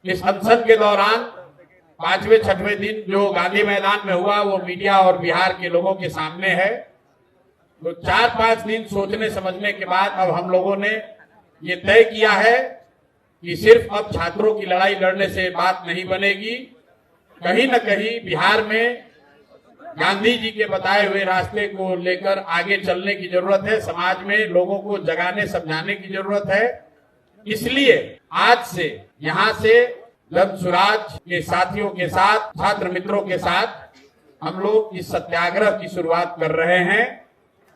इस अनशन के दौरान 5वें 6वें दिन जो गांधी मैदान में हुआ वो मीडिया और बिहार के लोगों के सामने है। तो 4-5 दिन सोचने समझने के बाद अब हम लोगों ने ये तय किया है कि सिर्फ अब छात्रों की लड़ाई लड़ने से बात नहीं बनेगी, कहीं न कहीं बिहार में गांधी जी के बताए हुए रास्ते को लेकर आगे चलने की जरूरत है। समाज में लोगों को जगाने समझाने की जरूरत है। इसलिए आज से यहाँ से जन सुराज के साथियों के साथ, छात्र मित्रों के साथ हम लोग इस सत्याग्रह की शुरुआत कर रहे हैं।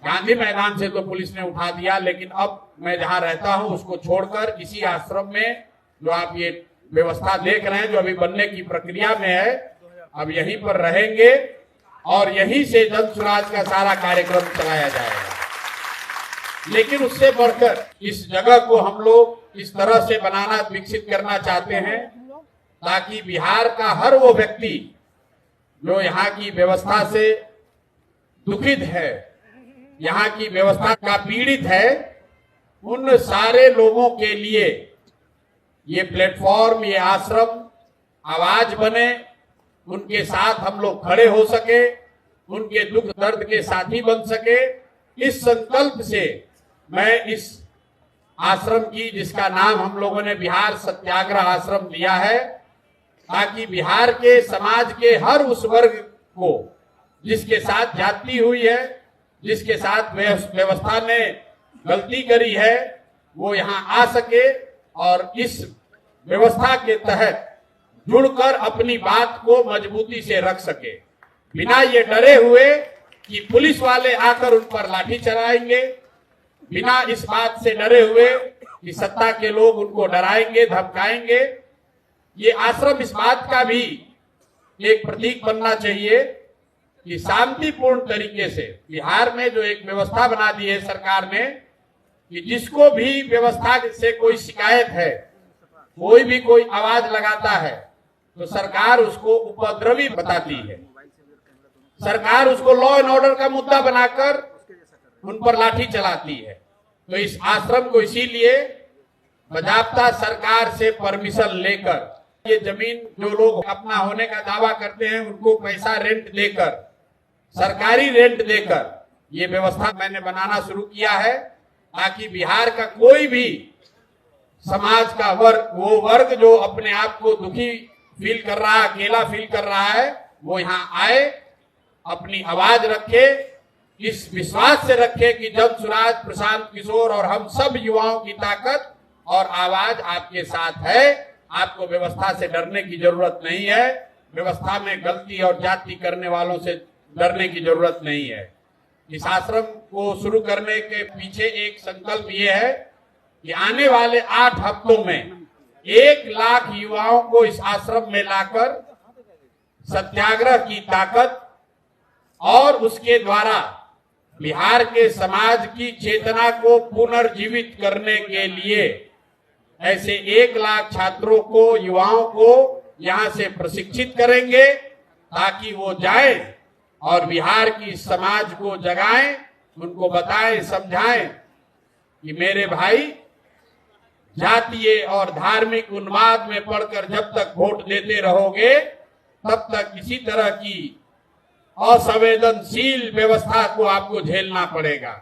गांधी मैदान से तो पुलिस ने उठा दिया, लेकिन अब मैं जहाँ रहता हूँ उसको छोड़कर इसी आश्रम में जो आप ये व्यवस्था देख रहे हैं, जो अभी बनने की प्रक्रिया में है, अब यहीं पर रहेंगे और यहीं से जन सुराज का सारा कार्यक्रम चलाया जाएगा। लेकिन उससे बढ़कर इस जगह को हम लोग इस तरह से बनाना, विकसित करना चाहते हैं ताकि बिहार का हर वो व्यक्ति जो यहाँ की व्यवस्था से दुखित है, यहाँ की व्यवस्था का पीड़ित है, उन सारे लोगों के लिए ये प्लेटफॉर्म, ये आश्रम आवाज बने, उनके साथ हम लोग खड़े हो सके, उनके दुख दर्द के साथी बन सके। इस संकल्प से मैं इस आश्रम की, जिसका नाम हम लोगों ने बिहार सत्याग्रह आश्रम दिया है, ताकि बिहार के समाज के हर उस वर्ग को जिसके साथ जाति हुई है, जिसके साथ व्यवस्था ने गलती करी है, वो यहाँ आ सके और इस व्यवस्था के तहत जुड़कर अपनी बात को मजबूती से रख सके, बिना ये डरे हुए कि पुलिस वाले आकर उन पर लाठी चलाएंगे, बिना इस बात से डरे हुए कि सत्ता के लोग उनको डराएंगे, धमकाएंगे। ये आश्रम इस बात का भी एक प्रतीक बनना चाहिए कि शांतिपूर्ण तरीके से बिहार में जो एक व्यवस्था बना दी है सरकार ने, कि जिसको भी व्यवस्था से कोई शिकायत है, कोई भी कोई आवाज लगाता है, तो सरकार उसको उपद्रवी बताती है। सरकार उसको लॉ एंड ऑर्डर का मुद्दा बनाकर उन पर लाठी चलाती है। तो इस आश्रम को इसीलिए बाकायदा सरकार से परमिशन लेकर, ये जमीन जो लोग अपना होने का दावा करते हैं उनको पैसा रेंट देकर, सरकारी रेंट देकर ये व्यवस्था मैंने बनाना शुरू किया है, ताकि बिहार का कोई भी समाज का वर्ग, वो वर्ग जो अपने आप को दुखी फील कर रहा है, अकेला फील कर रहा है, वो यहाँ आए, अपनी आवाज रखे, इस विश्वास से रखे कि जन सुराज, प्रशांत किशोर और हम सब युवाओं की ताकत और आवाज आपके साथ है। आपको व्यवस्था से डरने की जरूरत नहीं है, व्यवस्था में गलती और जाति करने वालों से डरने की जरूरत नहीं है। इस आश्रम को शुरू करने के पीछे एक संकल्प ये है कि आने वाले 8 हफ्तों में 1 लाख युवाओं को इस आश्रम में लाकर सत्याग्रह की ताकत और उसके द्वारा बिहार के समाज की चेतना को पुनर्जीवित करने के लिए ऐसे 1 लाख छात्रों को, युवाओं को यहाँ से प्रशिक्षित करेंगे, ताकि वो जाएं और बिहार की समाज को जगाएं, उनको बताएं, समझाएं कि मेरे भाई, जातीय और धार्मिक उन्माद में पड़कर जब तक वोट देते रहोगे, तब तक इसी तरह की असंवेदनशील व्यवस्था को आपको झेलना पड़ेगा।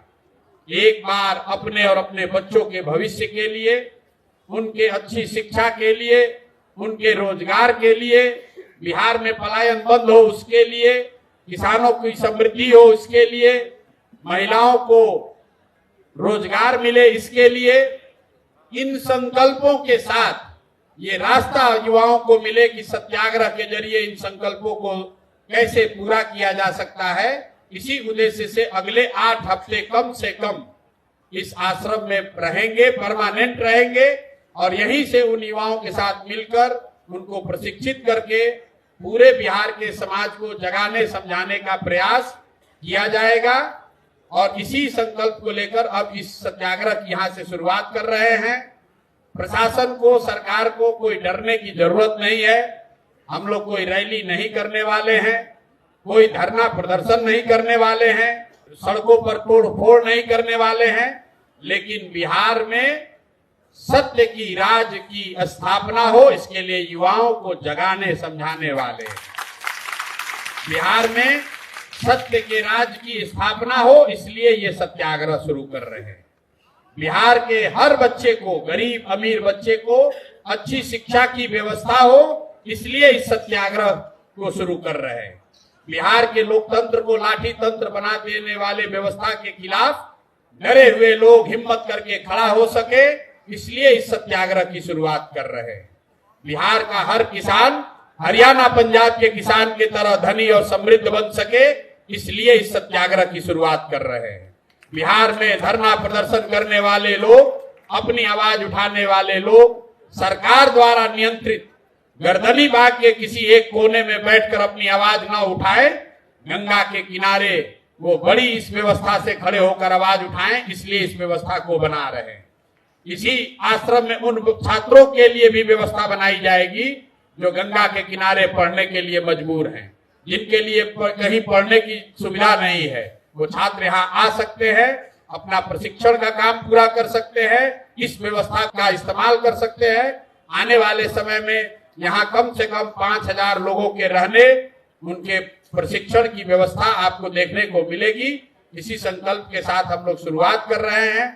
एक बार अपने और अपने बच्चों के भविष्य के लिए, उनके अच्छी शिक्षा के लिए, उनके रोजगार के लिए, बिहार में पलायन बंद हो उसके लिए, किसानों की समृद्धि हो इसके लिए, महिलाओं को रोजगार मिले इसके लिए, इन संकल्पों के साथ ये रास्ता युवाओं को मिले कि सत्याग्रह के जरिए इन संकल्पों को कैसे पूरा किया जा सकता है। इसी उद्देश्य से अगले 8 हफ्ते कम से कम इस आश्रम में रहेंगे, परमानेंट रहेंगे और यहीं से उन युवाओं के साथ मिलकर उनको प्रशिक्षित करके पूरे बिहार के समाज को जगाने समझाने का प्रयास किया जाएगा। और इसी संकल्प को लेकर अब इस सत्याग्रह की यहाँ से शुरुआत कर रहे हैं। प्रशासन को, सरकार को कोई डरने की जरूरत नहीं है। हम लोग कोई रैली नहीं करने वाले हैं, कोई धरना प्रदर्शन नहीं करने वाले हैं, सड़कों पर तोड़ फोड़ नहीं करने वाले हैं, लेकिन बिहार में सत्य की राज की स्थापना हो, इसके लिए युवाओं को जगाने समझाने वाले। बिहार में सत्य के राज की स्थापना हो, इसलिए ये सत्याग्रह शुरू कर रहे हैं। बिहार के हर बच्चे को, गरीब अमीर बच्चे को अच्छी शिक्षा की व्यवस्था हो, इसलिए इस सत्याग्रह को शुरू कर रहे हैं। बिहार के लोकतंत्र को लाठी तंत्र बना देने वाले व्यवस्था के खिलाफ डरे हुए लोग हिम्मत करके खड़ा हो सके, इसलिए इस सत्याग्रह की शुरुआत कर रहे हैं। बिहार का हर किसान हरियाणा पंजाब के किसान की तरह धनी और समृद्ध बन सके, इसलिए इस सत्याग्रह की शुरुआत कर रहे हैं। बिहार में धरना प्रदर्शन करने वाले लोग, अपनी आवाज उठाने वाले लोग सरकार द्वारा नियंत्रित गर्दनी बाग के किसी एक कोने में बैठकर अपनी आवाज न उठाए, गंगा के किनारे वो बड़ी इस व्यवस्था से खड़े होकर आवाज उठाएं, इसलिए इस व्यवस्था को बना रहे हैं। इसी आश्रम में उन छात्रों के लिए भी व्यवस्था बनाई जाएगी जो गंगा के किनारे पढ़ने के लिए मजबूर हैं, जिनके लिए कहीं पढ़ने की सुविधा नहीं है। वो छात्र यहाँ आ सकते हैं, अपना प्रशिक्षण का काम पूरा कर सकते हैं, इस व्यवस्था का इस्तेमाल कर सकते हैं। आने वाले समय में यहाँ कम से कम 5000 लोगों के रहने, उनके प्रशिक्षण की व्यवस्था आपको देखने को मिलेगी। इसी संकल्प के साथ हम लोग शुरुआत कर रहे हैं।